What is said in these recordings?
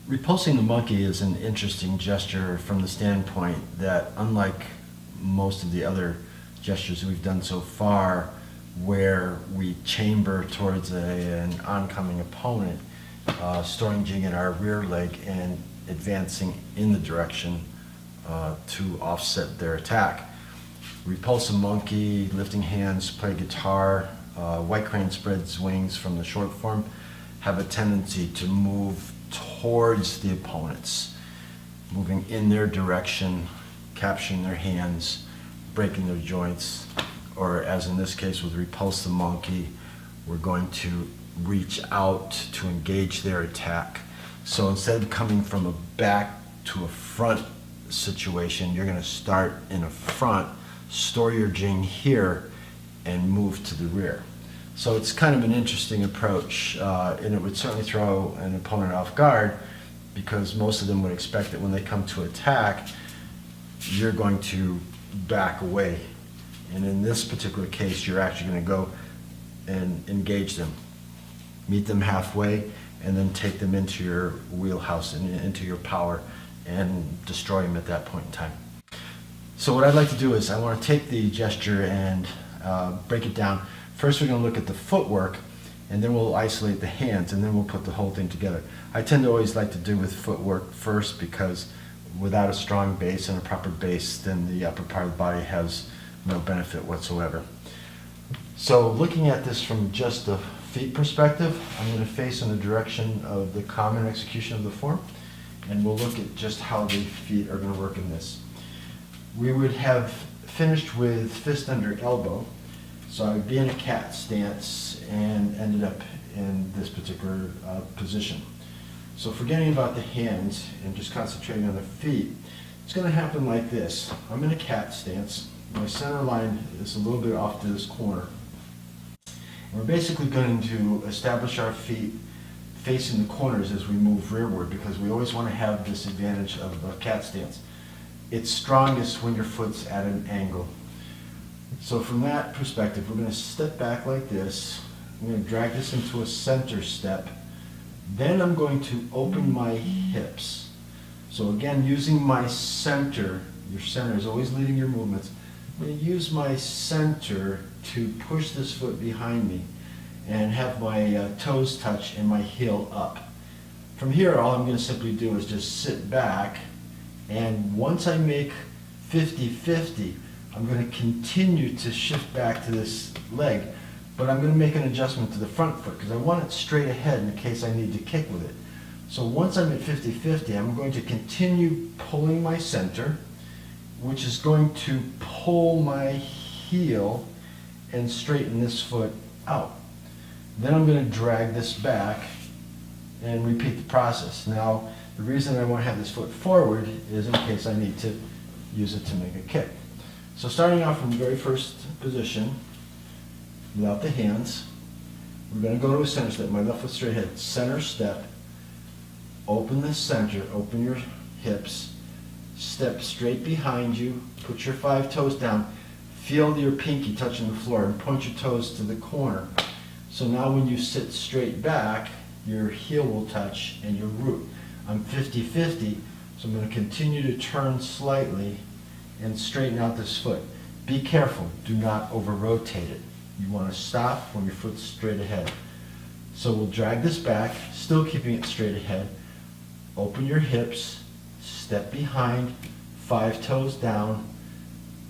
Repulsing the monkey is an interesting gesture from the standpoint that, unlike most of the other gestures we've done so far, where we chamber towards an oncoming opponent, storing jing in our rear leg and advancing in the direction to offset their attack. Repulse a monkey, lifting hands, play guitar, white crane spreads wings from the short form, have a tendency to move towards the opponents, moving in their direction, capturing their hands, breaking their joints, or as in this case with Repulse the monkey, we're going to reach out to engage their attack. So instead of coming from a back to a front situation, you're going to start in a front, store your jing here, and move to the rear. So it's kind of an interesting approach, and it would certainly throw an opponent off guard, because most of them would expect that when they come to attack, you're going to back away. And in this particular case, you're actually going to go and engage them, meet them halfway, and then take them into your wheelhouse and into your power and destroy them at that point in time. So what I'd like to do is I want to take the gesture and break it down. First we're going to look at the footwork, and then we'll isolate the hands, and then we'll put the whole thing together. I tend to always like to do with footwork first, because without a strong base and a proper base, then the upper part of the body has no benefit whatsoever. So looking at this from just the feet perspective, I'm going to face in the direction of the common execution of the form, and we'll look at just how the feet are going to work in this. We would have finished with fist under elbow, so I would be in a cat stance and ended up in this particular position. So forgetting about the hands and just concentrating on the feet, it's going to happen like this. I'm in a cat stance. My center line is a little bit off to this corner. And we're basically going to establish our feet facing the corners as we move rearward, because we always want to have this advantage of a cat stance. It's strongest when your foot's at an angle. So from that perspective, we're going to step back like this. I'm going to drag this into a center step. Then I'm going to open my hips. So again, using my center, your center is always leading your movements. I'm going to use my center to push this foot behind me and have my toes touch and my heel up. From here, all I'm going to simply do is just sit back, and once I make 50-50, I'm going to continue to shift back to this leg, but I'm going to make an adjustment to the front foot because I want it straight ahead in case I need to kick with it. So once I'm at 50-50, I'm going to continue pulling my center, which is going to pull my heel and straighten this foot out. Then I'm going to drag this back and repeat the process. Now, the reason I want to have this foot forward is in case I need to use it to make a kick. So starting off from the very first position, without the hands, we're going to go to a center step. My left foot straight ahead. Center step. Open the center. Open your hips. Step straight behind you. Put your 5 toes down. Feel your pinky touching the floor and point your toes to the corner. So now when you sit straight back, your heel will touch and your root. I'm 50-50, so I'm going to continue to turn slightly and straighten out this foot. Be careful, do not over-rotate it. You want to stop when your foot's straight ahead. So we'll drag this back, still keeping it straight ahead. Open your hips, step behind, 5 toes down,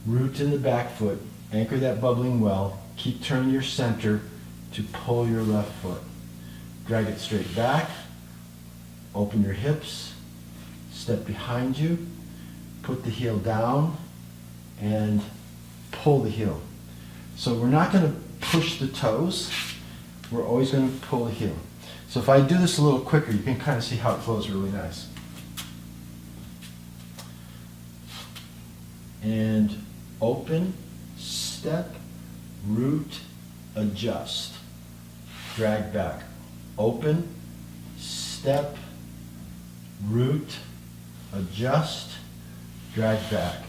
root in the back foot, anchor that bubbling well, keep turning your center to pull your left foot. Drag it straight back, open your hips, step behind you, put the heel down, and pull the heel. So we're not going to push the toes, we're always going to pull the heel. So if I do this a little quicker, you can kind of see how it flows really nice. And open, step, root, adjust, drag back. Open, step, root, adjust, drag back.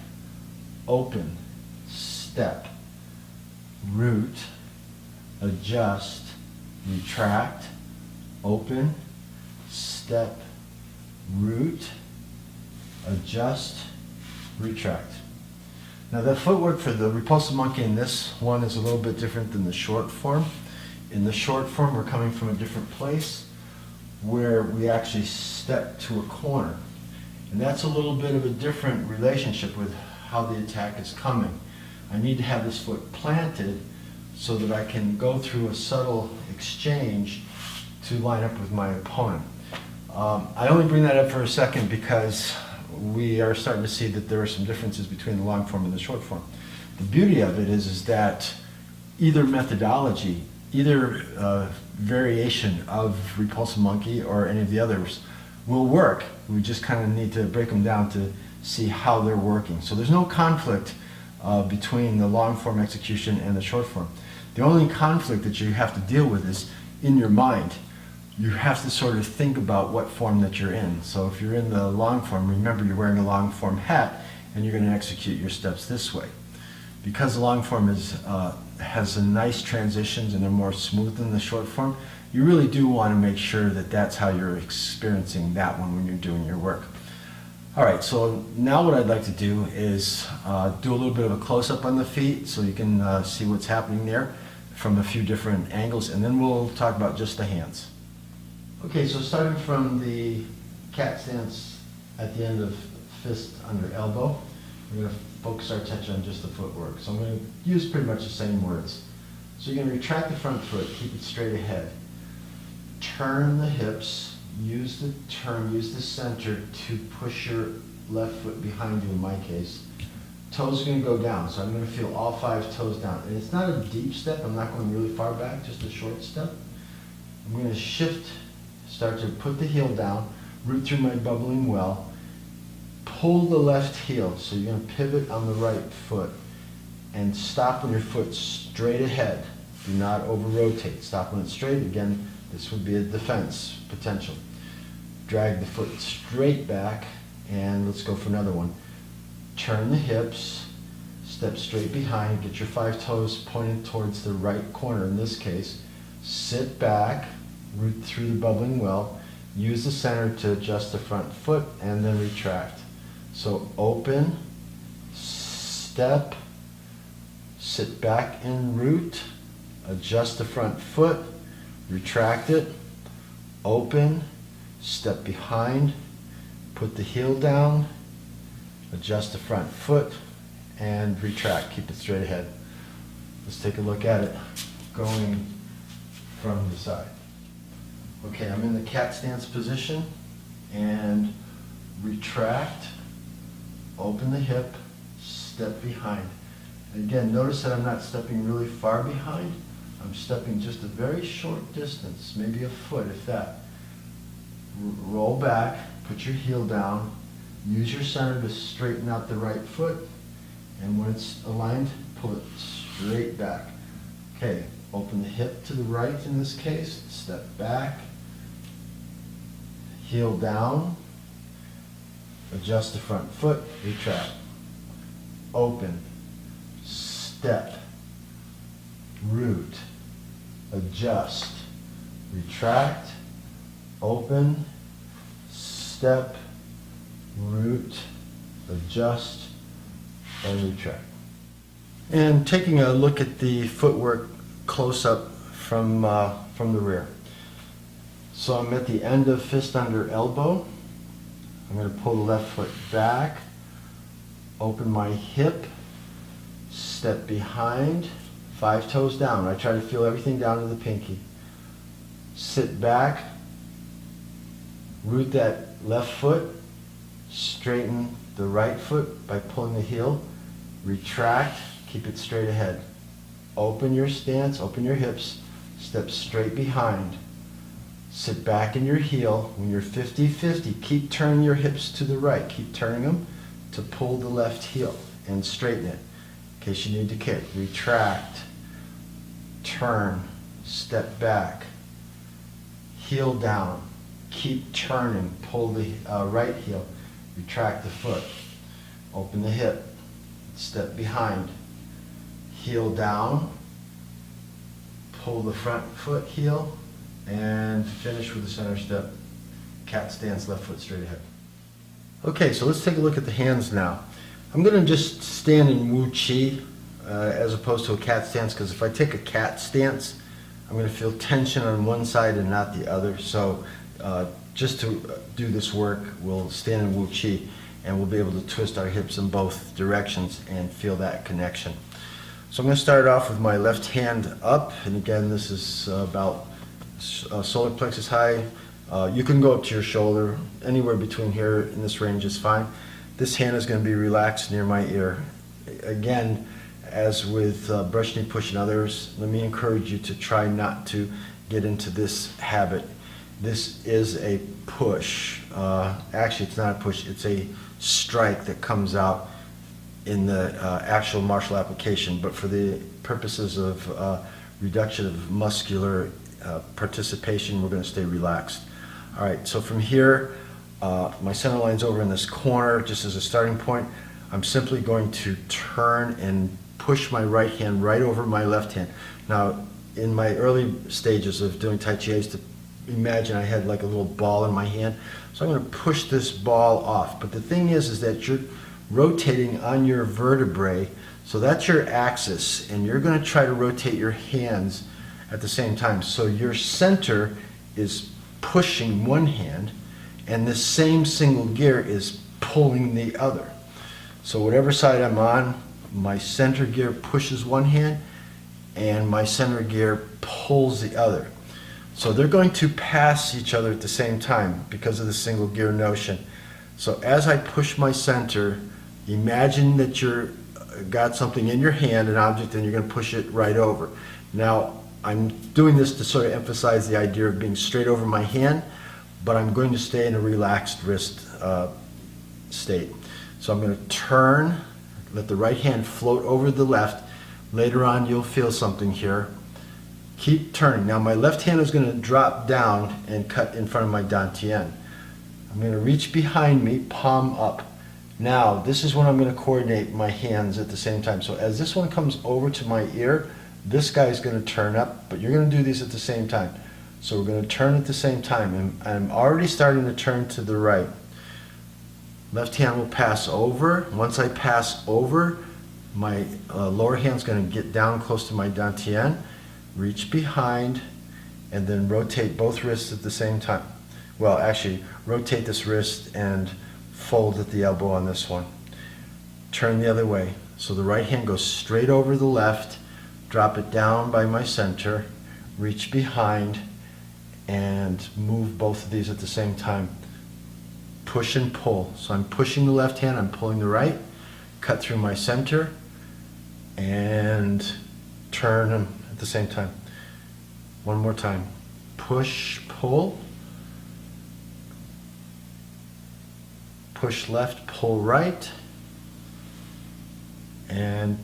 Open, step, root, adjust, retract, open, step, root, adjust, retract. Now the footwork for the repulsive monkey in this one is a little bit different than the short form. In the short form, we're coming from a different place where we actually step to a corner. And that's a little bit of a different relationship with how the attack is coming. I need to have this foot planted so that I can go through a subtle exchange to line up with my opponent. I only bring that up for a second because we are starting to see that there are some differences between the long form and the short form. The beauty of it is that either methodology, either variation of repulsive monkey or any of the others will work. We just kind of need to break them down to see how they're working. So there's no conflict between the long form execution and the short form. The only conflict that you have to deal with is in your mind. You have to sort of think about what form that you're in. So if you're in the long form, remember you're wearing a long form hat and you're going to execute your steps this way. Because the long form has a nice transitions and they're more smooth than the short form, you really do want to make sure that that's how you're experiencing that one when you're doing your work. All right, so now what I'd like to do is do a little bit of a close-up on the feet so you can see what's happening there from a few different angles, and then we'll talk about just the hands. Okay, so starting from the cat stance at the end of fist under elbow, we're going to focus our attention on just the footwork. So I'm going to use pretty much the same words. So you're going to retract the front foot, keep it straight ahead. Turn the hips, use the turn, use the center to push your left foot behind you in my case. Toes are going to go down, so I'm going to feel all 5 toes down. And it's not a deep step, I'm not going really far back, just a short step. I'm going to shift, start to put the heel down, root through my bubbling well, pull the left heel, so you're going to pivot on the right foot, and stop when your foot's straight ahead. Do not over-rotate. Stop when it's straight. Again, this would be a defense potential. Drag the foot straight back, and let's go for another one. Turn the hips, step straight behind, get your 5 toes pointed towards the right corner in this case. Sit back, root through the bubbling well, use the center to adjust the front foot, and then retract. So open, step, sit back and root, adjust the front foot, retract it, open, step behind, put the heel down, adjust the front foot, and retract. Keep it straight ahead. Let's take a look at it going from the side. Okay, I'm in the cat stance position, and retract, open the hip, step behind. And again, notice that I'm not stepping really far behind. I'm stepping just a very short distance, maybe a foot if that. Roll back, put your heel down, use your center to straighten out the right foot, and when it's aligned, pull it straight back. Okay, open the hip to the right in this case, step back, heel down, adjust the front foot, retract, open, step, root, adjust, retract, open, step, root, adjust, and retract. And taking a look at the footwork close up from the rear. So I'm at the end of fist under elbow. I'm going to pull the left foot back, open my hip, step behind, 5 toes down. I try to feel everything down to the pinky. Sit back, root that left foot, straighten the right foot by pulling the heel, retract, keep it straight ahead. Open your stance, open your hips, step straight behind. Sit back in your heel. When you're 50-50, keep turning your hips to the right. Keep turning them to pull the left heel and straighten it. In case you need to kick, retract, turn, step back, heel down, keep turning, pull the right heel, retract the foot, open the hip, step behind, heel down, pull the front foot heel, and finish with the center step cat stance, left foot straight ahead. Okay, so let's take a look at the hands now. I'm going to just stand in Wu Chi as opposed to a cat stance, because if I take a cat stance, I'm going to feel tension on one side and not the other. So just to do this work, we'll stand in Wu Chi and we'll be able to twist our hips in both directions and feel that connection. So I'm going to start off with my left hand up, and again this is about solar plexus high. You can go up to your shoulder, anywhere between here in this range is fine. This hand is going to be relaxed near my ear. Again, as with brush knee push and others, let me encourage you to try not to get into this habit. This is a push. Actually, it's not a push, it's a strike that comes out in the actual martial application, but for the purposes of reduction of muscular participation, we're going to stay relaxed. All right, so from here, my center line's over in this corner, just as a starting point. I'm simply going to turn and push my right hand right over my left hand. Now, in my early stages of doing Tai Chi, I used to imagine I had like a little ball in my hand. So I'm going to push this ball off. But the thing is that you're rotating on your vertebrae, so that's your axis, and you're going to try to rotate your hands at the same time. So your center is pushing one hand, and this same single gear is pulling the other. So whatever side I'm on, my center gear pushes one hand, and my center gear pulls the other. So they're going to pass each other at the same time because of the single gear notion. So as I push my center, imagine that you're got something in your hand, an object, and you're going to push it right over. Now, I'm doing this to sort of emphasize the idea of being straight over my hand, but I'm going to stay in a relaxed wrist state. So I'm going to turn, let the right hand float over the left. Later on, you'll feel something here. Keep turning. Now, my left hand is going to drop down and cut in front of my dantian. I'm going to reach behind me, palm up. Now, this is when I'm going to coordinate my hands at the same time. So as this one comes over to my ear, this guy is going to turn up, but you're going to do these at the same time. So we're going to turn at the same time, and I'm already starting to turn to the right. Left hand will pass over. Once I pass over, my lower hand's going to get down close to my dantian, reach behind, and then rotate both wrists at the same time. Well, actually, rotate this wrist and fold at the elbow on this one. Turn the other way. So the right hand goes straight over the left, drop it down by my center, reach behind, and move both of these at the same time. Push and pull. So I'm pushing the left hand, I'm pulling the right, cut through my center, and turn them at the same time. One more time. Push, pull. Push left, pull right, and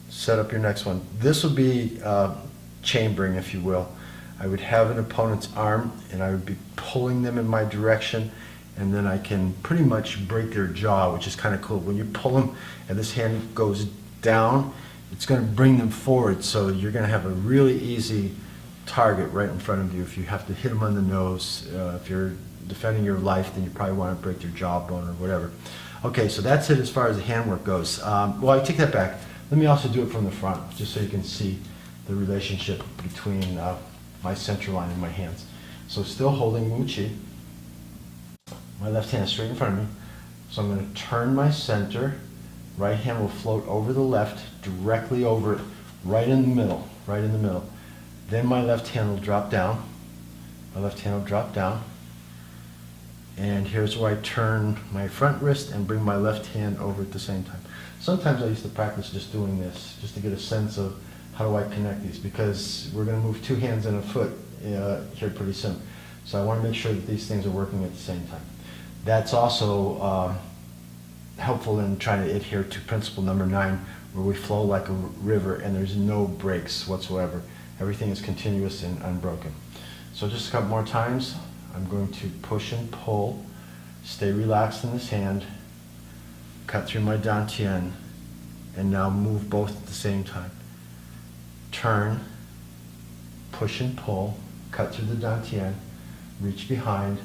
set up your next one. This would be chambering, if you will. I would have an opponent's arm, and I would be pulling them in my direction, and then I can pretty much break their jaw, which is kind of cool. When you pull them and this hand goes down, it's going to bring them forward, so you're going to have a really easy target right in front of you. If you have to hit them on the nose, if you're defending your life, then you probably want to break their jawbone or whatever. Okay, so that's it as far as the handwork goes. Well, I take that back. Let me also do it from the front, just so you can see the relationship between my center line and my hands. So still holding Wu Chi. My left hand is straight in front of me. So I'm going to turn my center. Right hand will float over the left, directly over it, right in the middle, right in the middle. Then my left hand will drop down. My left hand will drop down. And here's where I turn my front wrist and bring my left hand over at the same time. Sometimes I used to practice just doing this, just to get a sense of how do I connect these, because we're going to move two hands and a foot here pretty soon. So I want to make sure that these things are working at the same time. That's also helpful in trying to adhere to principle number 9, where we flow like a river and there's no breaks whatsoever. Everything is continuous and unbroken. So just a couple more times. I'm going to push and pull, stay relaxed in this hand, cut through my dantian, and now move both at the same time. Turn, push and pull, cut through the dantian, reach behind,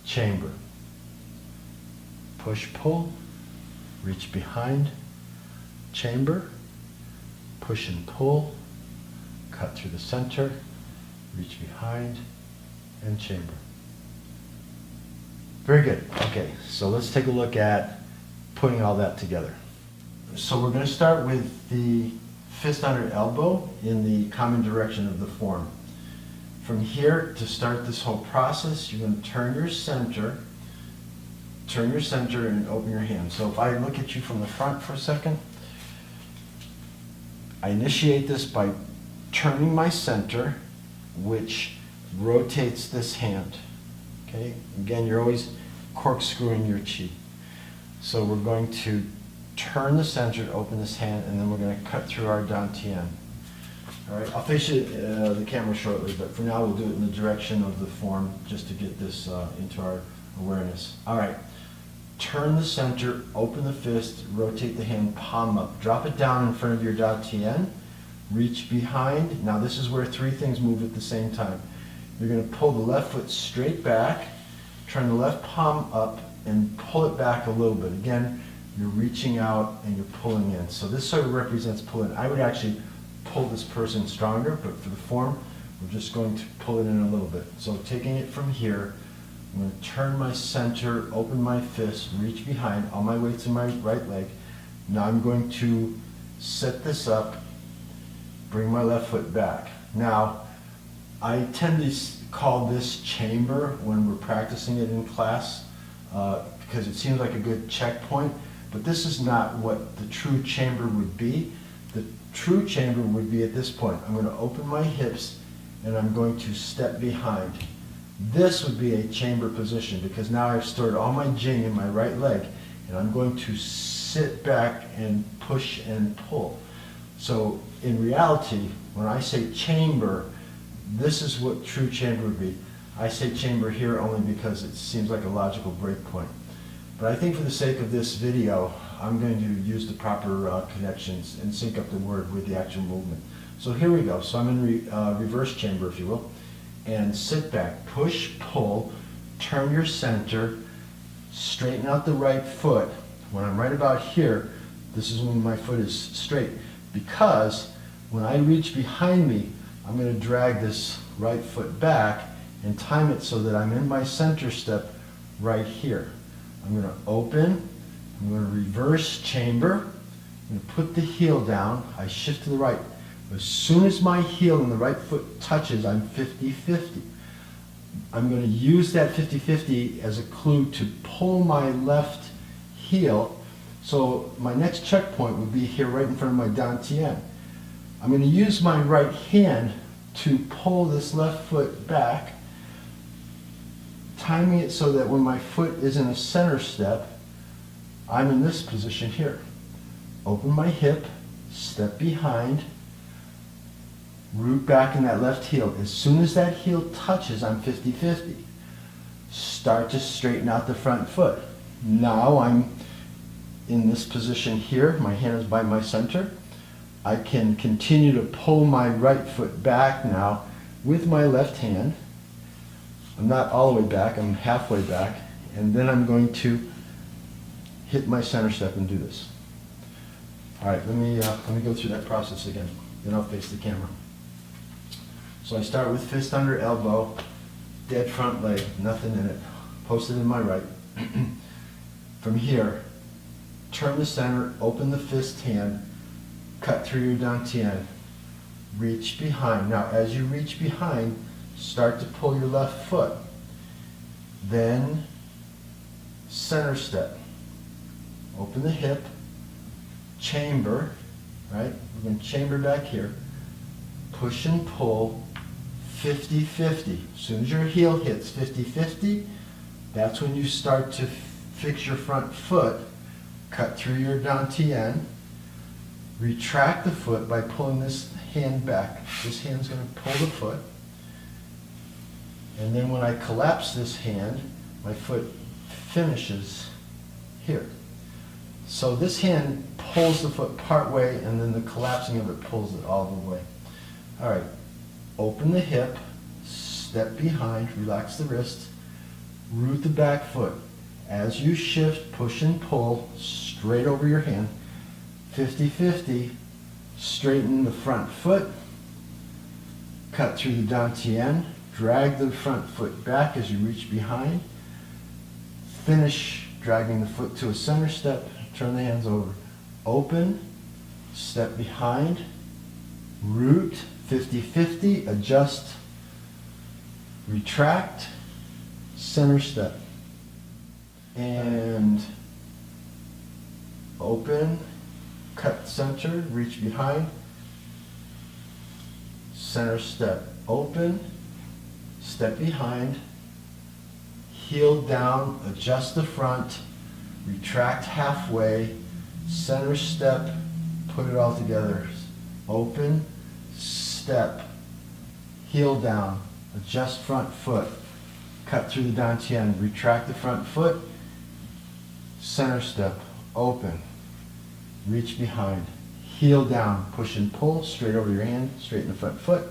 chamber. Push, pull, reach behind, chamber, push and pull, cut through the center, reach behind, and chamber. Very good. Okay, so let's take a look at putting all that together. So we're going to start with the fist under elbow in the common direction of the form. From here, to start this whole process, you're going to turn your center and open your hand. So if I look at you from the front for a second, I initiate this by turning my center, which rotates this hand. Okay, again, you're always corkscrewing your chi. So we're going to turn the center to open this hand, and then we're going to cut through our dantian. All right, I'll face you the camera shortly, but for now we'll do it in the direction of the form just to get this into our awareness. All right, turn the center, open the fist, rotate the hand palm up, drop it down in front of your dantian, reach behind. Now this is where three things move at the same time. You're going to pull the left foot straight back, turn the left palm up, and pull it back a little bit. Again, you're reaching out and you're pulling in. So this sort of represents pulling. I would actually pull this person stronger, but for the form, we're just going to pull it in a little bit. So taking it from here, I'm going to turn my center, open my fist, reach behind, all my weight's in my right leg. Now I'm going to set this up, bring my left foot back. Now, I tend to call this chamber when we're practicing it in class because it seems like a good checkpoint, but this is not what the true chamber would be. The true chamber would be at this point. I'm going to open my hips and I'm going to step behind. This would be a chamber position because now I've stored all my jing in my right leg and I'm going to sit back and push and pull. So in reality, when I say chamber, this is what true chamber would be. I say chamber here only because it seems like a logical break point. But I think for the sake of this video, I'm going to use the proper connections and sync up the word with the actual movement. So here we go. So I'm in reverse chamber, if you will. And sit back, push, pull, turn your center, straighten out the right foot. When I'm right about here, this is when my foot is straight. Because when I reach behind me, I'm going to drag this right foot back and time it so that I'm in my center step right here. I'm going to open, I'm going to reverse chamber, I'm going to put the heel down, I shift to the right. As soon as my heel and the right foot touches, I'm 50-50. I'm going to use that 50-50 as a clue to pull my left heel. So my next checkpoint would be here right in front of my dantian. I'm going to use my right hand to pull this left foot back, timing it so that when my foot is in a center step, I'm in this position here. Open my hip, step behind, root back in that left heel. As soon as that heel touches, I'm 50-50. Start to straighten out the front foot. Now I'm in this position here. My hand is by my center. I can continue to pull my right foot back now with my left hand. I'm not all the way back, I'm halfway back. And then I'm going to hit my center step and do this. All right, let me go through that process again. Then I'll face the camera. So I start with fist under elbow, dead front leg, nothing in it. Posted in my right. From here, turn the center, open the fist hand, cut through your dantian, reach behind. Now as you reach behind, start to pull your left foot. Then center step. Open the hip, chamber, right? We're going to chamber back here. Push and pull, 50-50. As soon as your heel hits 50-50, that's when you start to fix your front foot, cut through your dantian, retract the foot by pulling this hand back. This hand's going to pull the foot. And then when I collapse this hand, my foot finishes here. So this hand pulls the foot part way, and then the collapsing of it pulls it all the way. All right, open the hip, step behind, relax the wrist, root the back foot. As you shift, push and pull straight over your hand. 50-50, straighten the front foot, cut through the dantian, drag the front foot back as you reach behind, finish dragging the foot to a center step, turn the hands over, open, step behind, root, 50-50, adjust, retract, center step, and open, cut center, reach behind, center step, open, step behind, heel down, adjust the front, retract halfway, center step, put it all together, open, step, heel down, adjust front foot, cut through the dantian, retract the front foot, center step, open, reach behind, heel down, push and pull, straight over your hand, straighten the front foot.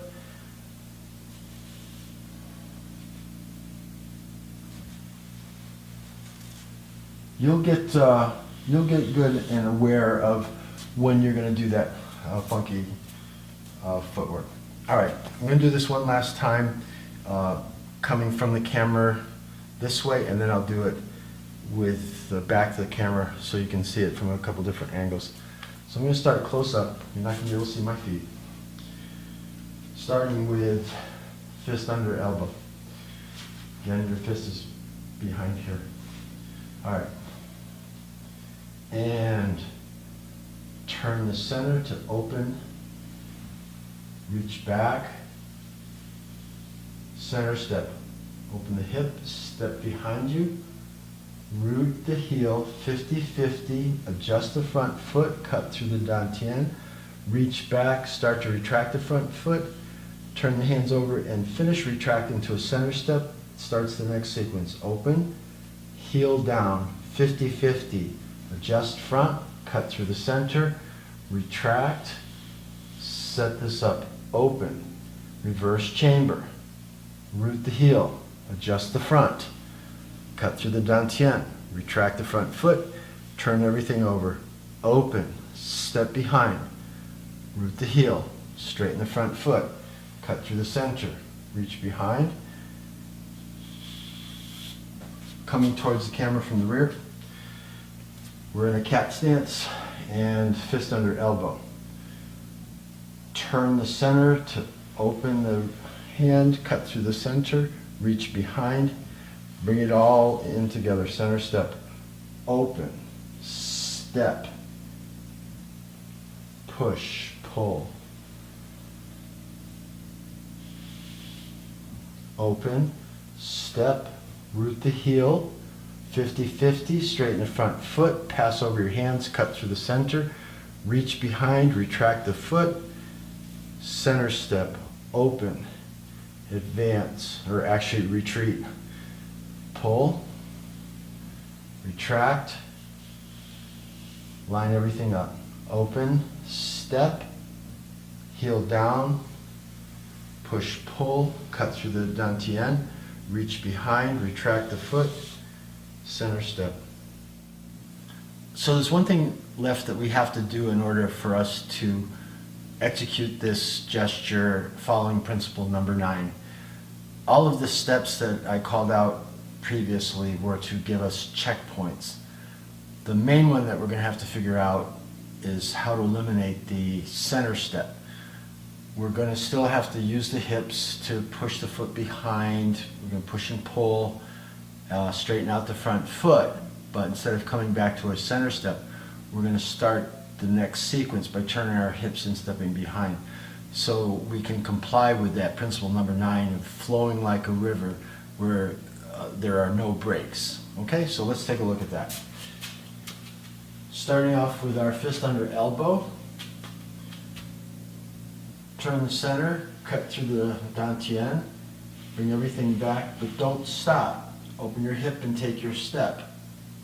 You'll get good and aware of when you're going to do that funky footwork. All right, I'm going to do this one last time, coming from the camera this way, and then I'll do it with the back to the camera so you can see it from a couple different angles. So I'm going to start close up. You're not going to be able to see my feet. Starting with fist under elbow. Again, your fist is behind here. All right. And turn the center to open, reach back, center step, open the hip, step behind you, root the heel, 50-50, adjust the front foot, cut through the dantian, reach back, start to retract the front foot, turn the hands over and finish retracting to a center step, starts the next sequence, open, heel down, 50-50, adjust front, cut through the center, retract, set this up, open, reverse chamber, root the heel, adjust the front, cut through the dantian, retract the front foot, turn everything over, open, step behind, root the heel, straighten the front foot, cut through the center, reach behind, coming towards the camera from the rear. We're in a cat stance and fist under elbow. Turn the center to open the hand, cut through the center, reach behind, bring it all in together, center step, open, step, push, pull, open, step, root the heel, 50-50, straighten the front foot, pass over your hands, cut through the center, reach behind, retract the foot, center step, open, advance, or actually retreat, pull, retract, line everything up, open, step, heel down, push, pull, cut through the dantian, reach behind, retract the foot, center step. So there's one thing left that we have to do in order for us to execute this gesture following principle number 9. All of the steps that I called out previously were to give us checkpoints. The main one that we're going to have to figure out is how to eliminate the center step. We're going to still have to use the hips to push the foot behind. We're going to push and pull, straighten out the front foot, but instead of coming back to a center step, we're going to start the next sequence by turning our hips and stepping behind. So we can comply with that principle number 9 of flowing like a river where there are no breaks. Okay, so let's take a look at that. Starting off with our fist under elbow, turn the center, cut through the dantian, bring everything back, but don't stop. Open your hip and take your step.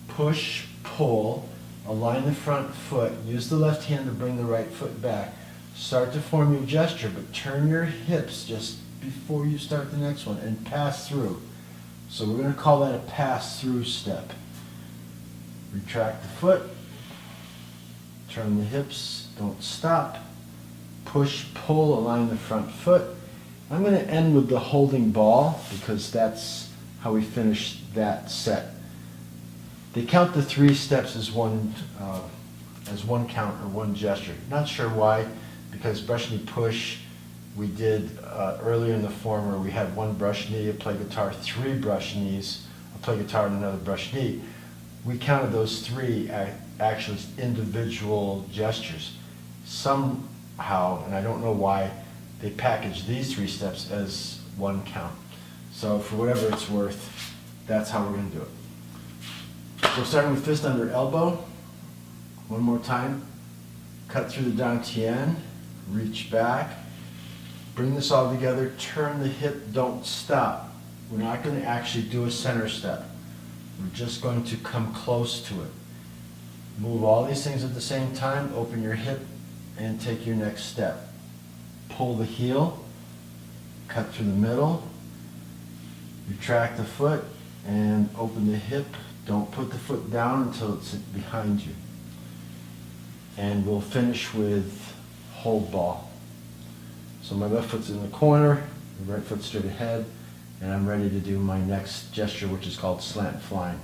Push, pull, align the front foot, use the left hand to bring the right foot back. Start to form your gesture, but turn your hips just before you start the next one and pass through. So we're going to call that a pass-through step. Retract the foot, turn the hips, don't stop, push, pull, align the front foot. I'm going to end with the holding ball because that's how we finish that set. They count the 3 steps as one count or one gesture. Not sure why, because brush knee push we did earlier in the form where we had 1 brush knee, a play guitar, 3 brush knees, a play guitar and another brush knee. We counted those 3 actually as individual gestures. Somehow, and I don't know why, they package these 3 steps as 1 count. So for whatever it's worth, that's how we're going to do it. So starting with fist under elbow, one more time, cut through the dantian, reach back, bring this all together, turn the hip, don't stop. We're not going to actually do a center step. We're just going to come close to it. Move all these things at the same time, open your hip, and take your next step. Pull the heel, cut through the middle, retract the foot, and open the hip. Don't put the foot down until it's behind you. And we'll finish with hold ball. So my left foot's in the corner, the right foot straight ahead, and I'm ready to do my next gesture, which is called slant flying.